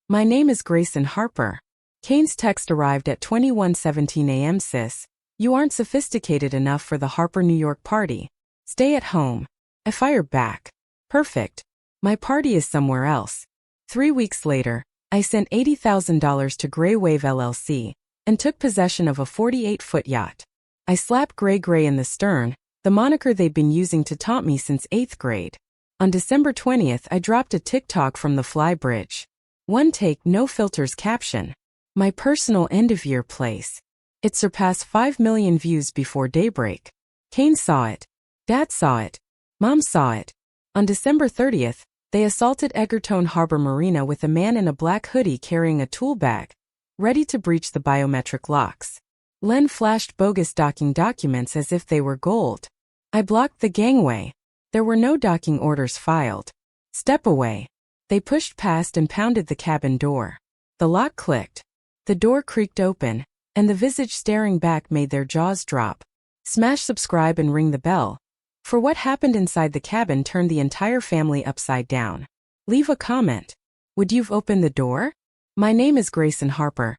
My name is Grayson Harper. Kane's text arrived at 21:17 a.m. Sis, you aren't sophisticated enough for the Harper New York party. Stay at home. I fired back. Perfect. My party is somewhere else. 3 weeks later, I sent $80,000 to Gray Wave LLC and took possession of a 48-foot yacht. I slapped Gray in the stern, the moniker they've been using to taunt me since 8th grade. On December 20th, I dropped a TikTok from the Fly Bridge. One take, no filters caption. My personal end-of-year place. It surpassed 5 million views before daybreak. Kane saw it. Dad saw it. Mom saw it. On December 30th, they assaulted Egerton Harbor Marina with a man in a black hoodie carrying a tool bag, ready to breach the biometric locks. Len flashed bogus docking documents as if they were gold. I blocked the gangway. There were no docking orders filed. Step away. They pushed past and pounded the cabin door. The lock clicked. The door creaked open, and the visage staring back made their jaws drop. Smash subscribe and ring the bell. For what happened inside the cabin turned the entire family upside down. Leave a comment. Would you've opened the door? My name is Grayson Harper,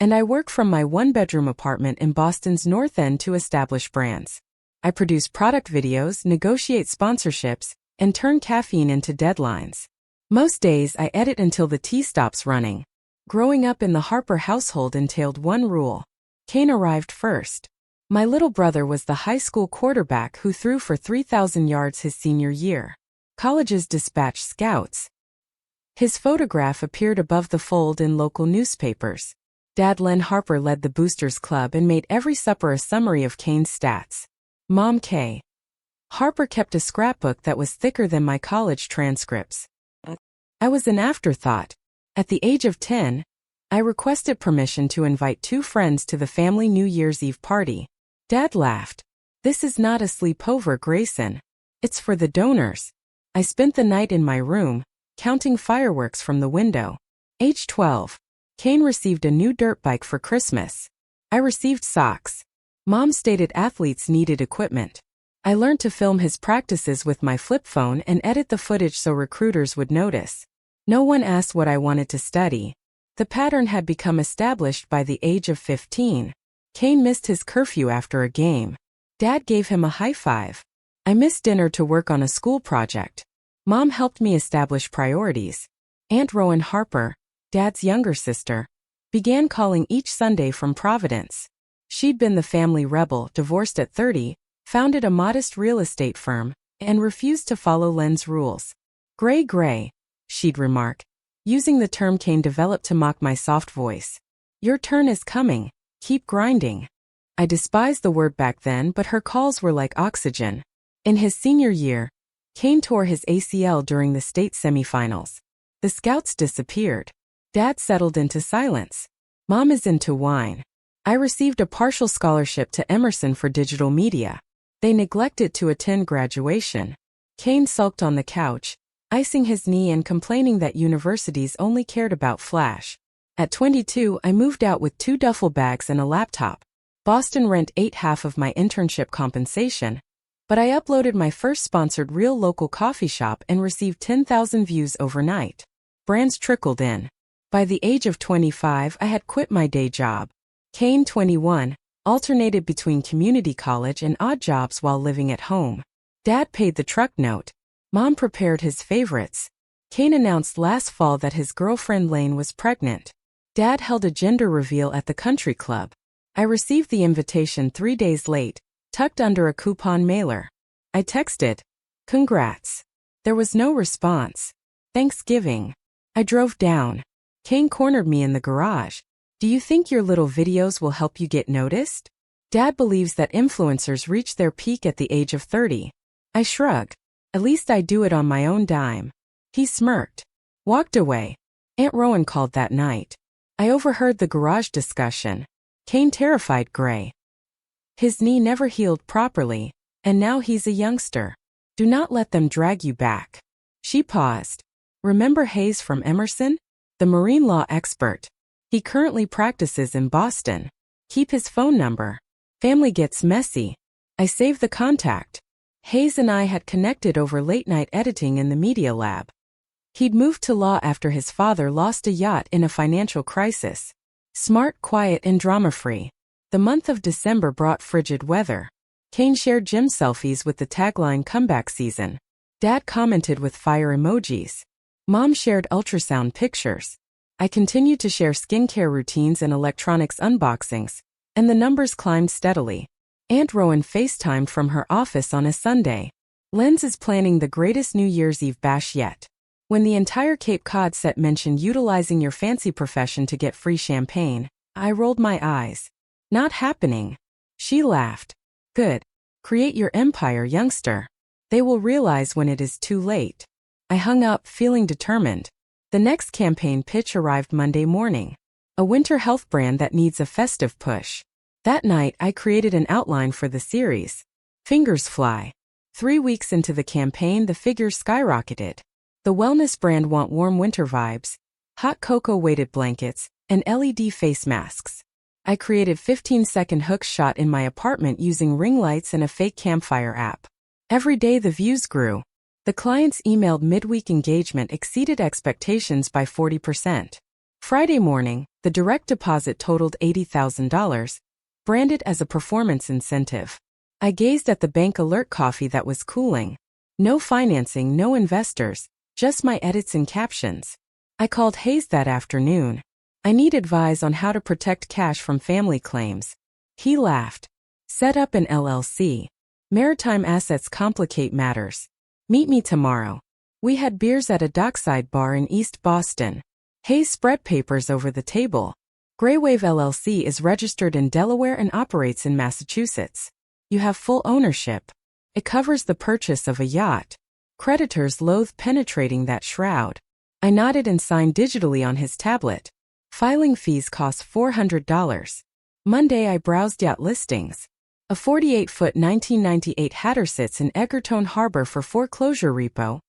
and I work from my one-bedroom apartment in Boston's North End to establish brands. I produce product videos, negotiate sponsorships, and turn caffeine into deadlines. Most days I edit until the tea stops running. Growing up in the Harper household entailed one rule. Kane arrived first. My little brother was the high school quarterback who threw for 3,000 yards his senior year. Colleges dispatched scouts. His photograph appeared above the fold in local newspapers. Dad Len Harper led the Boosters Club and made every supper a summary of Kane's stats. Mom K. Harper kept a scrapbook that was thicker than my college transcripts. I was an afterthought. At the age of 10, I requested permission to invite 2 friends to the family New Year's Eve party. Dad laughed. This is not a sleepover, Grayson. It's for the donors. I spent the night in my room, counting fireworks from the window. Age 12. Kane received a new dirt bike for Christmas. I received socks. Mom stated athletes needed equipment. I learned to film his practices with my flip phone and edit the footage so recruiters would notice. No one asked what I wanted to study. The pattern had become established by the age of 15. Kane missed his curfew after a game. Dad gave him a high five. I missed dinner to work on a school project. Mom helped me establish priorities. Aunt Rowan Harper, Dad's younger sister, began calling each Sunday from Providence. She'd been the family rebel, divorced at 30, founded a modest real estate firm, and refused to follow Len's rules. Gray, she'd remark, using the term Kane developed to mock my soft voice. Your turn is coming. Keep grinding. I despised the word back then, but her calls were like oxygen. In his senior year, Kane tore his ACL during the state semifinals. The scouts disappeared. Dad settled into silence. Mom is into wine. I received a partial scholarship to Emerson for digital media. They neglected to attend graduation. Kane sulked on the couch, icing his knee and complaining that universities only cared about flash. At 22, I moved out with 2 duffel bags and a laptop. Boston rent ate half of my internship compensation, but I uploaded my first sponsored real local coffee shop and received 10,000 views overnight. Brands trickled in. By the age of 25, I had quit my day job. Kane, 21, alternated between community college and odd jobs while living at home. Dad paid the truck note. Mom prepared his favorites. Kane announced last fall that his girlfriend Lane was pregnant. Dad held a gender reveal at the country club. I received the invitation 3 days late, tucked under a coupon mailer. I texted, "Congrats." There was no response. Thanksgiving. I drove down. Kane cornered me in the garage. Do you think your little videos will help you get noticed? Dad believes that influencers reach their peak at the age of 30. I shrug. At least I do it on my own dime. He smirked. Walked away. Aunt Rowan called that night. I overheard the garage discussion. Kane terrified Gray. His knee never healed properly, and now he's a youngster. Do not let them drag you back. She paused. Remember Hayes from Emerson? The marine law expert. He currently practices in Boston. Keep his phone number. Family gets messy. I saved the contact. Hayes and I had connected over late-night editing in the media lab. He'd moved to law after his father lost a yacht in a financial crisis. Smart, quiet, and drama-free. The month of December brought frigid weather. Kane shared gym selfies with the tagline "Comeback Season." Dad commented with fire emojis. Mom shared ultrasound pictures. I continued to share skincare routines and electronics unboxings, and the numbers climbed steadily. Aunt Rowan FaceTimed from her office on a Sunday. Lenz is planning the greatest New Year's Eve bash yet. When the entire Cape Cod set mentioned utilizing your fancy profession to get free champagne, I rolled my eyes. Not happening. She laughed. Good. Create your empire, youngster. They will realize when it is too late. I hung up, feeling determined. The next campaign pitch arrived Monday morning. A winter health brand that needs a festive push. That night, I created an outline for the series. Fingers fly. 3 weeks into the campaign, the figures skyrocketed. The wellness brand want warm winter vibes, hot cocoa-weighted blankets, and LED face masks. I created 15-second hooks shot in my apartment using ring lights and a fake campfire app. Every day the views grew. The client's emailed midweek engagement exceeded expectations by 40%. Friday morning, the direct deposit totaled $80,000, branded as a performance incentive. I gazed at the bank alert coffee that was cooling. No financing, no investors. Just my edits and captions. I called Hayes that afternoon. I need advice on how to protect cash from family claims. He laughed. Set up an LLC. Maritime assets complicate matters. Meet me tomorrow. We had beers at a dockside bar in East Boston. Hayes spread papers over the table. Graywave LLC is registered in Delaware and operates in Massachusetts. You have full ownership. It covers the purchase of a yacht. Creditors loathe penetrating that shroud. I nodded and signed digitally on his tablet. Filing fees cost $400. Monday I browsed yacht listings. A 48-foot 1998 Hatter sits in Egerton Harbor for foreclosure repo,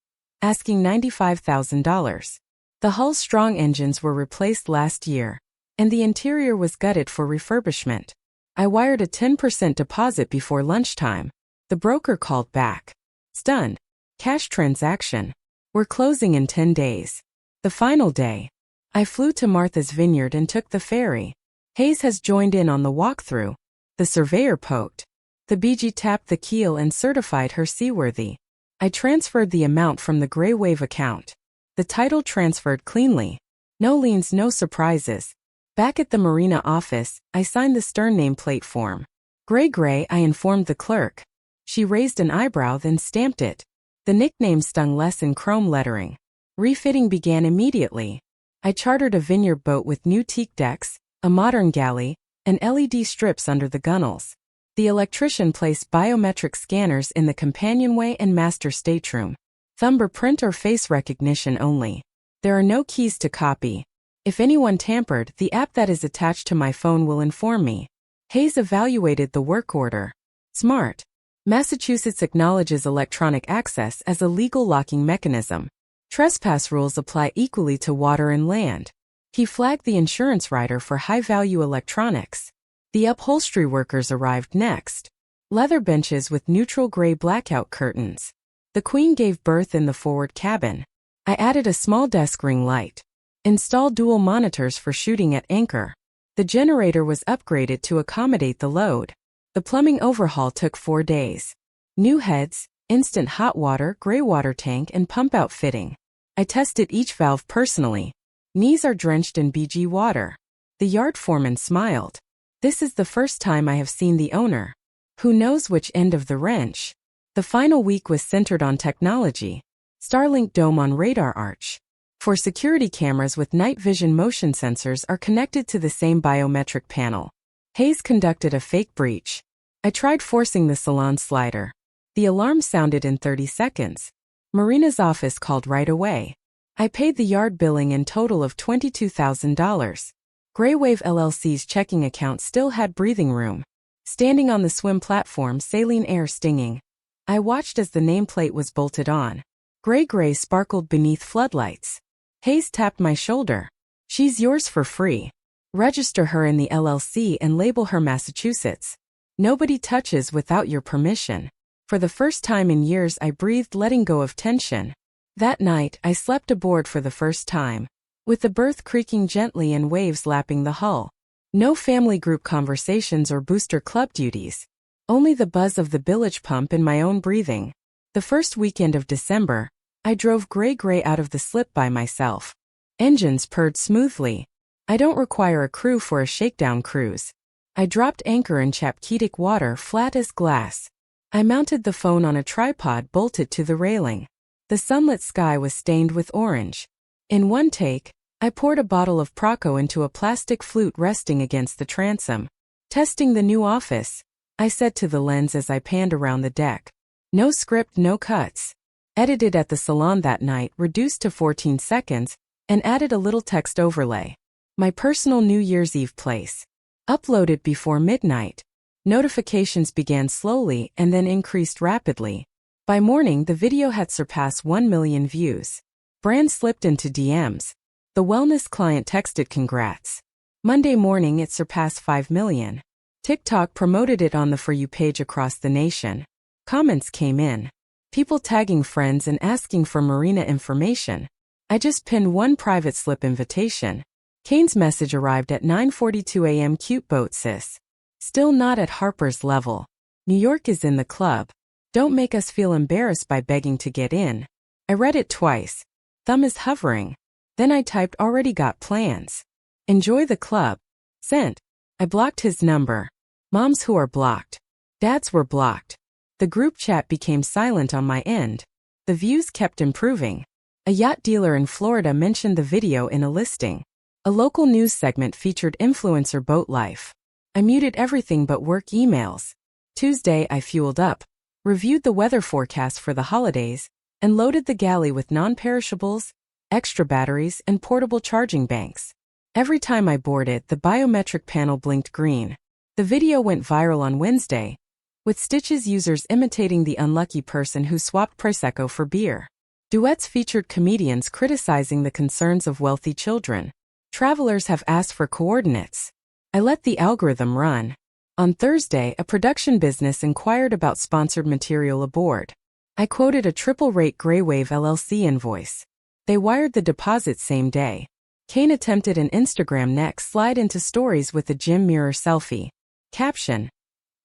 asking $95,000. The hull's strong engines were replaced last year, and the interior was gutted for refurbishment. I wired a 10% deposit before lunchtime. The broker called back. Stunned. Cash transaction. We're closing in 10 days. The final day. I flew to Martha's Vineyard and took the ferry. Hayes has joined in on the walkthrough. The surveyor poked. The BG tapped the keel and certified her seaworthy. I transferred the amount from the Graywave account. The title transferred cleanly. No liens, no surprises. Back at the marina office, I signed the stern nameplate form. Gray, I informed the clerk. She raised an eyebrow, then stamped it. The nickname stung less in chrome lettering. Refitting began immediately. I chartered a vineyard boat with new teak decks, a modern galley, and LED strips under the gunnels. The electrician placed biometric scanners in the companionway and master stateroom. Thumbprint or face recognition only. There are no keys to copy. If anyone tampered, the app that is attached to my phone will inform me. Hayes evaluated the work order. Smart. Massachusetts acknowledges electronic access as a legal locking mechanism. Trespass rules apply equally to water and land. He flagged the insurance rider for high-value electronics. The upholstery workers arrived next. Leather benches with neutral gray blackout curtains. The Queen gave birth in the forward cabin. I added a small desk ring light. Installed dual monitors for shooting at anchor. The generator was upgraded to accommodate the load. The plumbing overhaul took 4 days. New heads, instant hot water, gray water tank, and pump out fitting. I tested each valve personally. Knees are drenched in BG water. The yard foreman smiled. This is the first time I have seen the owner. Who knows which end of the wrench? The final week was centered on technology. Starlink dome on radar arch. For security cameras with night vision motion sensors are connected to the same biometric panel. Hayes conducted a fake breach. I tried forcing the salon slider. The alarm sounded in 30 seconds. Marina's office called right away. I paid the yard billing in total of $22,000. Graywave LLC's checking account still had breathing room. Standing on the swim platform, saline air stinging. I watched as the nameplate was bolted on. Gray sparkled beneath floodlights. Hayes tapped my shoulder. She's yours for free. Register her in the LLC and label her Massachusetts. Nobody touches without your permission. For the first time in years I breathed, letting go of tension. That night, I slept aboard for the first time, with the berth creaking gently and waves lapping the hull. No family group conversations or booster club duties. Only the buzz of the bilge pump and my own breathing. The first weekend of December, I drove gray out of the slip by myself. Engines purred smoothly. I don't require a crew for a shakedown cruise. I dropped anchor in Chapketic water flat as glass. I mounted the phone on a tripod bolted to the railing. The sunlit sky was stained with orange. In one take, I poured a bottle of Proco into a plastic flute resting against the transom. Testing the new office, I said to the lens as I panned around the deck. No script, no cuts. Edited at the salon that night, reduced to 14 seconds, and added a little text overlay. My personal New Year's Eve place. Uploaded before midnight. Notifications began slowly and then increased rapidly. By morning, the video had surpassed 1 million views. Brand slipped into DMs. The wellness client texted congrats. Monday morning, it surpassed 5 million. TikTok promoted it on the For You page across the nation. Comments came in. People tagging friends and asking for marina information. I just pinned one private slip invitation. Kane's message arrived at 9:42 a.m. Cute boat sis. Still not at Harpers level. New York is in the club. Don't make us feel embarrassed by begging to get in. I read it twice. Thumb is hovering. Then I typed already got plans. Enjoy the club. Sent. I blocked his number. Moms who are blocked. Dads were blocked. The group chat became silent on my end. The views kept improving. A yacht dealer in Florida mentioned the video in a listing. A local news segment featured influencer boat life. I muted everything but work emails. Tuesday, I fueled up, reviewed the weather forecast for the holidays, and loaded the galley with non-perishables, extra batteries, and portable charging banks. Every time I boarded, the biometric panel blinked green. The video went viral on Wednesday, with Stitch's users imitating the unlucky person who swapped Prosecco for beer. Duets featured comedians criticizing the concerns of wealthy children. Travelers have asked for coordinates. I let the algorithm run. On Thursday, a production business inquired about sponsored material aboard. I quoted a triple-rate Graywave LLC invoice. They wired the deposit same day. Kane attempted an Instagram neck slide into stories with a gym mirror selfie. Caption: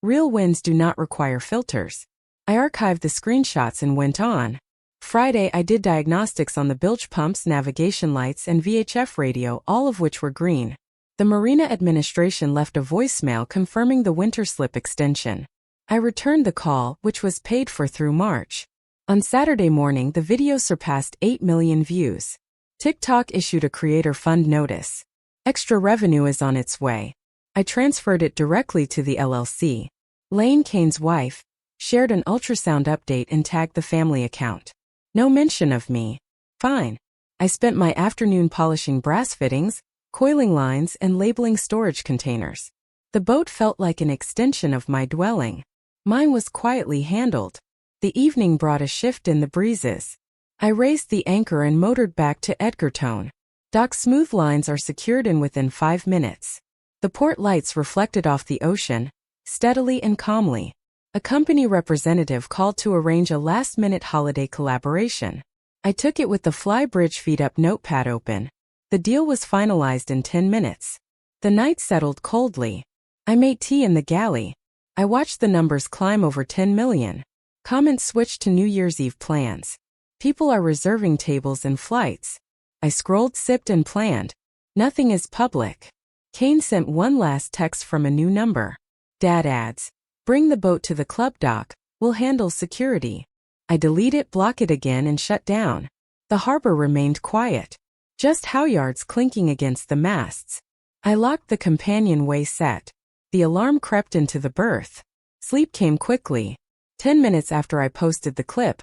Real wins do not require filters. I archived the screenshots and went on. Friday, I did diagnostics on the bilge pumps, navigation lights, and VHF radio, all of which were green. The Marina administration left a voicemail confirming the winter slip extension. I returned the call, which was paid for through March. On Saturday morning, the video surpassed 8 million views. TikTok issued a creator fund notice. Extra revenue is on its way. I transferred it directly to the LLC. Lane, Kane's wife, shared an ultrasound update and tagged the family account. No mention of me. Fine. I spent my afternoon polishing brass fittings, coiling lines, and labeling storage containers. The boat felt like an extension of my dwelling. Mine was quietly handled. The evening brought a shift in the breezes. I raised the anchor and motored back to Edgartown. Dock smooth lines are secured in within 5 minutes. The port lights reflected off the ocean, steadily and calmly. A company representative called to arrange a last-minute holiday collaboration. I took it with the Flybridge feed-up notepad open. The deal was finalized in 10 minutes. The night settled coldly. I made tea in the galley. I watched the numbers climb over 10 million. Comments switched to New Year's Eve plans. People are reserving tables and flights. I scrolled, sipped, and planned. Nothing is public. Kane sent one last text from a new number. Dad adds, "Bring the boat to the club dock, we'll handle security." I delete it, block it again, and shut down. The harbor remained quiet. Just halyards clinking against the masts. I locked the companionway set. The alarm crept into the berth. Sleep came quickly. 10 minutes after I posted the clip,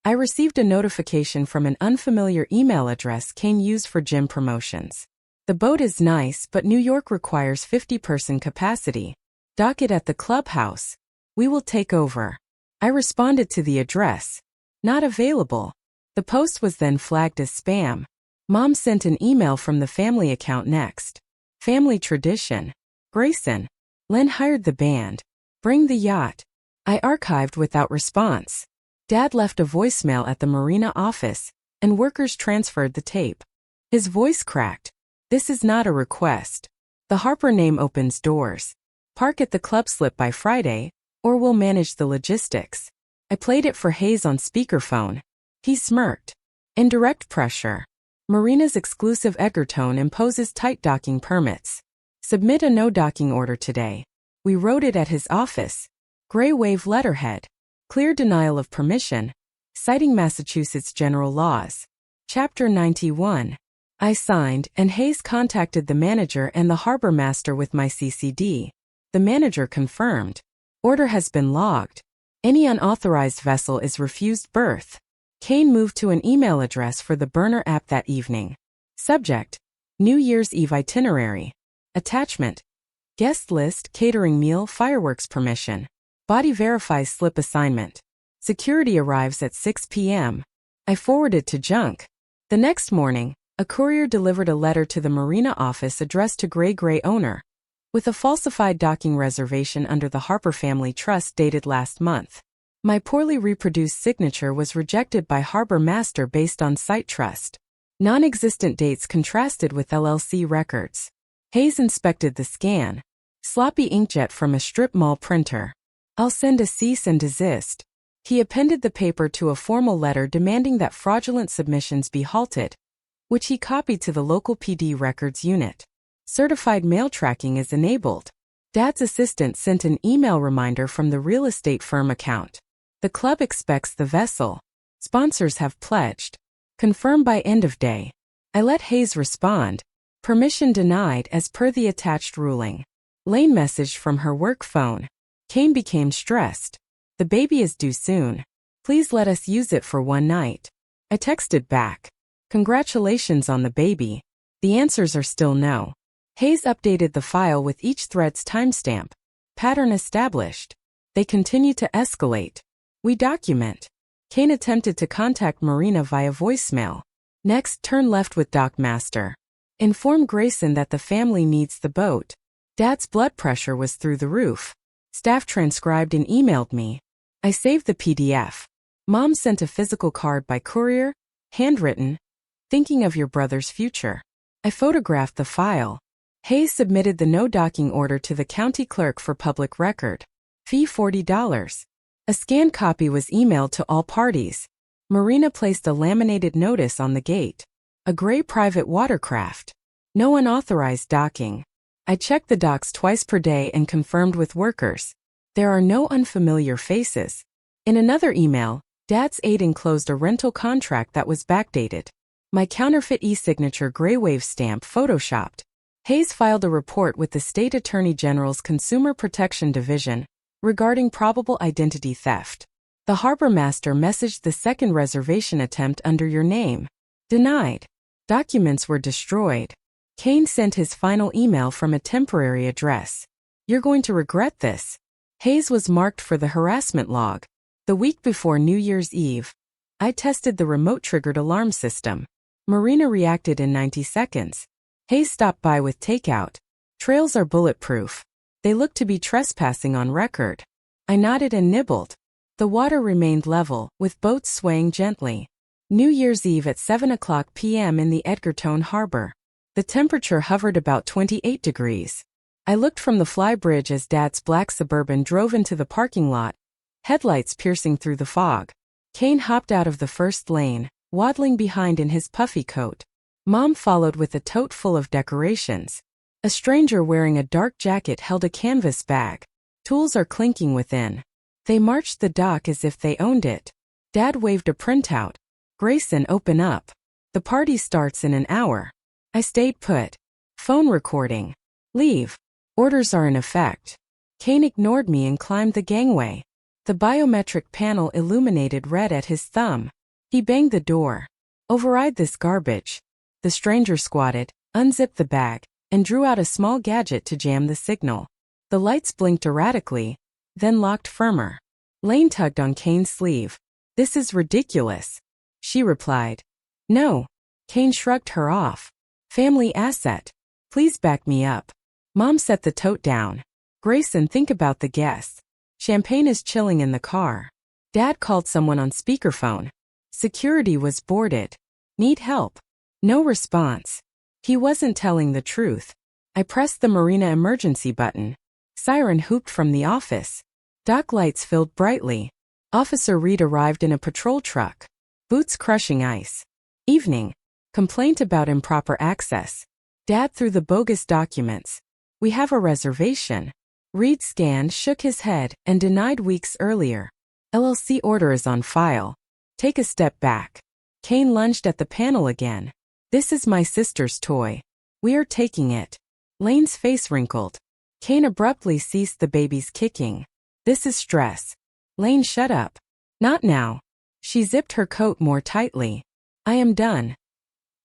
I received a notification from an unfamiliar email address Kane used for gym promotions. The boat is nice, but New York requires 50-person capacity. Dock it at the clubhouse. We will take over. I responded to the address. Not available. The post was then flagged as spam. Mom sent an email from the family account next. Family tradition. Grayson. Len hired the band. Bring the yacht. I archived without response. Dad left a voicemail at the marina office. and workers transferred the tape. His voice cracked. This is not a request. The Harper name opens doors. Park at the club slip by Friday, or we'll manage the logistics. I played it for Hayes on speakerphone. He smirked. Indirect pressure. Marina's exclusive Edgartone imposes tight docking permits. Submit a no-docking order today. We wrote it at his office. Gray wave letterhead. Clear denial of permission. Citing Massachusetts general laws. Chapter 91. I signed, and Hayes contacted the manager and the harbor master with my CCD. The manager confirmed. Order has been logged. Any unauthorized vessel is refused berth. Kane moved to an email address for the burner app that evening. Subject: New Year's Eve itinerary. Attachment: guest list, catering meal, fireworks permission. Body verifies slip assignment. Security arrives at 6 p.m. I forwarded to junk. The next morning, a courier delivered a letter to the marina office addressed to Gray owner, with a falsified docking reservation under the Harper Family Trust dated last month. My poorly reproduced signature was rejected by harbor master based on site trust. Non-existent dates contrasted with LLC records. Hayes inspected the scan. Sloppy inkjet from a strip mall printer. I'll send a cease and desist. He appended the paper to a formal letter demanding that fraudulent submissions be halted, which he copied to the local PD records unit. Certified mail tracking is enabled. Dad's assistant sent an email reminder from the real estate firm account. The club expects the vessel. Sponsors have pledged. Confirm by end of day. I let Hayes respond. Permission denied as per the attached ruling. Lane messaged from her work phone. Kane became stressed. The baby is due soon. Please let us use it for one night. I texted back. Congratulations on the baby. The answers are still no. Hayes updated the file with each thread's timestamp. Pattern established. They continue to escalate. We document. Kane attempted to contact Marina via voicemail. Next, turn left with Dockmaster. Inform Grayson that the family needs the boat. Dad's blood pressure was through the roof. Staff transcribed and emailed me. I saved the PDF. Mom sent a physical card by courier, handwritten, thinking of your brother's future. I photographed the file. Hayes submitted the no-docking order to the county clerk for public record. Fee $40. A scanned copy was emailed to all parties. Marina placed a laminated notice on the gate. A gray private watercraft. No unauthorized docking. I checked the docks twice per day and confirmed with workers. There are no unfamiliar faces. In another email, Dad's aide enclosed a rental contract that was backdated. My counterfeit e-signature gray wave stamp photoshopped. Hayes filed a report with the State Attorney General's Consumer Protection Division regarding probable identity theft. The harbor master messaged the second reservation attempt under your name. Denied. Documents were destroyed. Kane sent his final email from a temporary address. You're going to regret this. Hayes was marked for the harassment log. The week before New Year's Eve, I tested the remote-triggered alarm system. Marina reacted in 90 seconds. Hayes stopped by with takeout. Trails are bulletproof. They look to be trespassing on record. I nodded and nibbled. The water remained level, with boats swaying gently. New Year's Eve at 7:00 p.m. in the Edgartone harbor. The temperature hovered about 28 degrees. I looked from the flybridge as Dad's black Suburban drove into the parking lot, headlights piercing through the fog. Kane hopped out of the first lane, waddling behind in his puffy coat. Mom followed with a tote full of decorations. A stranger wearing a dark jacket held a canvas bag. Tools are clinking within. They marched the dock as if they owned it. Dad waved a printout. Grayson, open up. The party starts in an hour. I stayed put. Phone recording. Leave. Orders are in effect. Kane ignored me and climbed the gangway. The biometric panel illuminated red at his thumb. He banged the door. Override this garbage. The stranger squatted, unzipped the bag, and drew out a small gadget to jam the signal. The lights blinked erratically, then locked firmer. Lane tugged on Kane's sleeve. This is ridiculous. She replied. No. Kane shrugged her off. Family asset. Please back me up. Mom set the tote down. Grayson, think about the guests. Champagne is chilling in the car. Dad called someone on speakerphone. Security was boarded. Need help? No response. He wasn't telling the truth. I pressed the marina emergency button. Siren hooped from the office. Dock lights filled brightly. Officer Reed arrived in a patrol truck. Boots crushing ice. Evening. Complaint about improper access. Dad threw the bogus documents. We have a reservation. Reed scanned, shook his head, and denied weeks earlier. LLC order is on file. Take a step back. Kane lunged at the panel again. This is my sister's toy. We are taking it. Lane's face wrinkled. Kane abruptly ceased the baby's kicking. This is stress. Lane, shut up. Not now. She zipped her coat more tightly. I am done.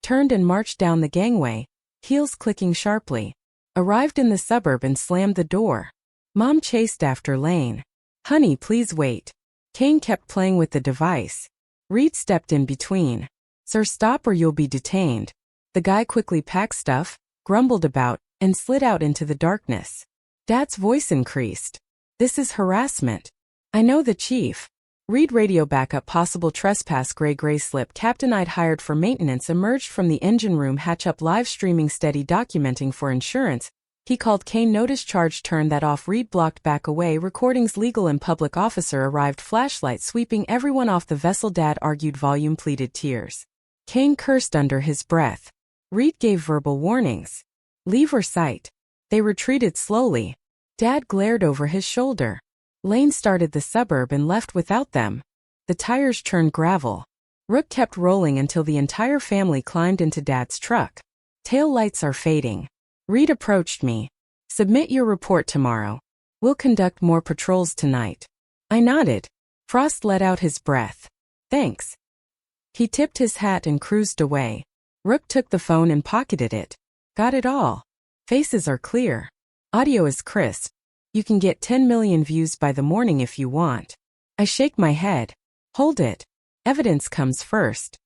Turned and marched down the gangway, heels clicking sharply. Arrived in the suburb and slammed the door. Mom chased after Lane. Honey, please wait. Kane kept playing with the device. Reed stepped in between. Sir, stop or you'll be detained. The guy quickly packed stuff, grumbled about, and slid out into the darkness. Dad's voice increased. This is harassment. I know the chief. Reed radio backup possible trespass. Gray slip captain I'd hired for maintenance emerged from the engine room hatch up live streaming steady documenting for insurance. He called Kane notice charge turn that off. Reed blocked back away recordings legal and public officer arrived flashlight sweeping everyone off the vessel. Dad argued volume pleaded tears. Kane cursed under his breath. Reed gave verbal warnings. Leave or sight. They retreated slowly. Dad glared over his shoulder. Lane started the suburb and left without them. The tires churned gravel. Rook kept rolling until the entire family climbed into Dad's truck. Tail lights are fading. Reed approached me. Submit your report tomorrow. We'll conduct more patrols tonight. I nodded. Frost let out his breath. Thanks. He tipped his hat and cruised away. Rook took the phone and pocketed it. Got it all. Faces are clear. Audio is crisp. You can get 10 million views by the morning if you want. I shake my head. Hold it. Evidence comes first.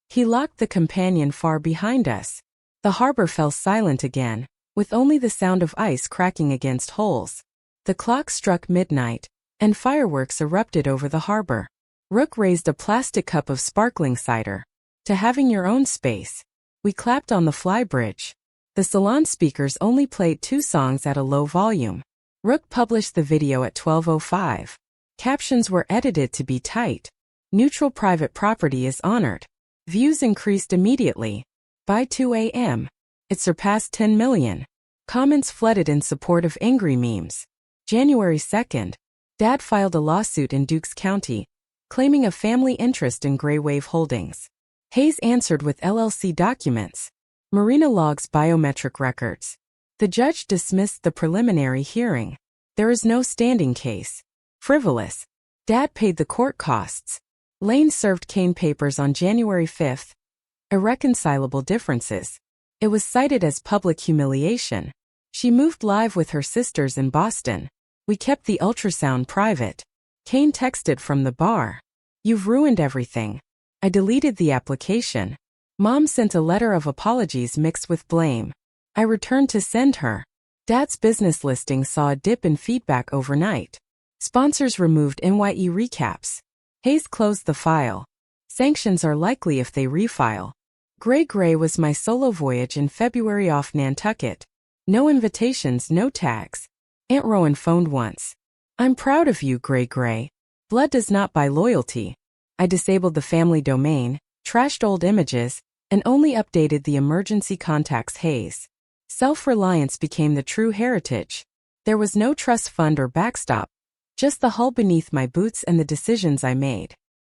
He locked the companion far behind us. The harbor fell silent again, with only the sound of ice cracking against holes. The clock struck midnight, and fireworks erupted over the harbor. Rook raised a plastic cup of sparkling cider. To having your own space. We clapped on the flybridge. The salon speakers only played 2 songs at a low volume. Rook published the video at 12:05. Captions were edited to be tight. Neutral private property is honored. Views increased immediately. By 2 a.m., it surpassed 10 million. Comments flooded in support of angry memes. January 2nd, Dad filed a lawsuit in Dukes County, claiming a family interest in Gray Wave Holdings. Hayes answered with LLC documents. Marina logs biometric records. The judge dismissed the preliminary hearing. There is no standing case. Frivolous. Dad paid the court costs. Lane served Kane papers on January 5th. Irreconcilable differences. It was cited as public humiliation. She moved live with her sisters in Boston. We kept the ultrasound private. Kane texted from the bar. You've ruined everything. I deleted the application. Mom sent a letter of apologies mixed with blame. I returned to send her. Dad's business listing saw a dip in feedback overnight. Sponsors removed NYE recaps. Hayes closed the file. Sanctions are likely if they refile. Gray was my solo voyage in February off Nantucket. No invitations, no tags. Aunt Rowan phoned once. I'm proud of you, Gray. Blood does not buy loyalty. I disabled the family domain, trashed old images, and only updated the emergency contacts. Hayes. Self-reliance became the true heritage. There was no trust fund or backstop, just the hull beneath my boots and the decisions I made.